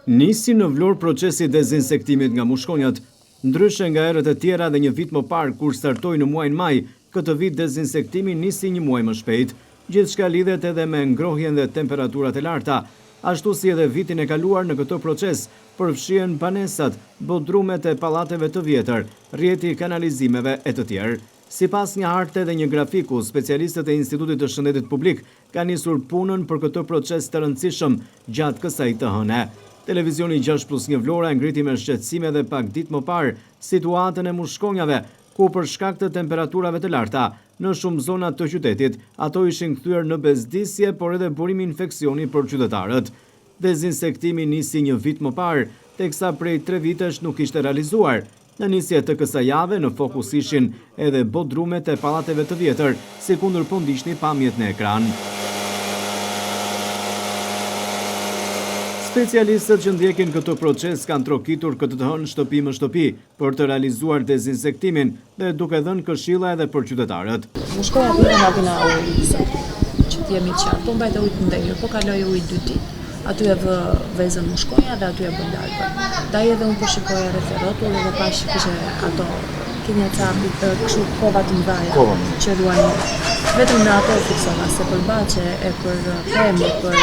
Nisi në Vlorë procesi dezinsektimit nga mushkonjat. Ndryshe nga herët e tjera dhe një vit më parë kur startoi në muajin maj, këtë vit dezinsektimi nisi një muaj më shpejt. Gjithçka lidhet edhe me ngrohjen dhe temperaturat e larta. Ashtu si edhe vitin e kaluar në këtë proces, përfshihen banesat, bodrumet e pallateve të vjetër, rrjeti i kanalizimeve e të tjerë. Sipas një harte dhe një grafiku, specialistët e Institutit të Shëndetit Publik kanë nisur punën për këtë proces të rëndësishëm gjatë kësaj të hëne. Televizioni 6+1 Vlora ngriti me shqetësime dhe pak ditë më parë situatën e mushkonjave, ku për shkak të temperaturave të larta në shumë zona të qytetit, ato ishin kthyer në bezdisje, por edhe burimi infeksioni për qytetarët. Dezinsektimi nisi një vit më parë, teksa prej 3 vitesh nuk ishte realizuar. Në nisje të kësaj jave në fokus ishin edhe bodrumet e pallateve të vjetër, sikundër po ndiqni pamjet në ekran. Specialistët që ndjekin këtë proces kanë trokitur këtë të hënë shtëpi më shtëpi për të realizuar dezinsektimin dhe duke dhënë këshilla edhe për qytetarët. Mushkonja të nga ujë, që t'jemi qartë, po mbajtë ujë të ndenjur, po kaloi ujë 2 ditë. Aty e vë vezën mushkonja dhe aty e bën largën. Ndaj edhe unë përshikoja referotull dhe pash kishe ato kinja capi kështu kova të mbaja që ruajnë. Vetëm në ato e fiksova, se për bache e për pemë, për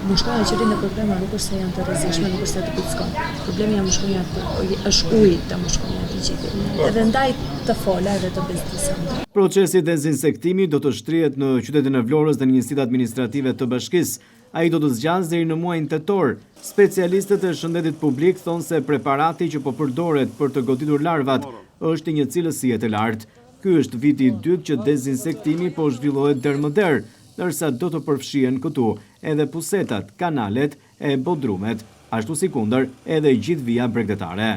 mushkonja që rinë për pemë nuk është se janë të rrezikshme, nuk është se të pickojnë. Problemi e mushkonjat është uji të mushkonjat i gjithë. Edhe ndaj të fola edhe të bezdisëm. Procesi dezinsektimi do të shtrihet në qytetin e Vlorës dhe në njësitë administrative të bashkisë. Ai do të zgjasë deri në muajin tetor. Specialistët e shëndetit publik thonë se preparati që po përdoret për të goditur larvat është i një cilësie të lartë. Ky është viti i dytë që dezinsektimi po zhvillohet der më der, ndërsa do të përfshihen këtu edhe pusetat, kanalet e bodrumet, ashtu sikundër edhe gjithë vija bregdetare.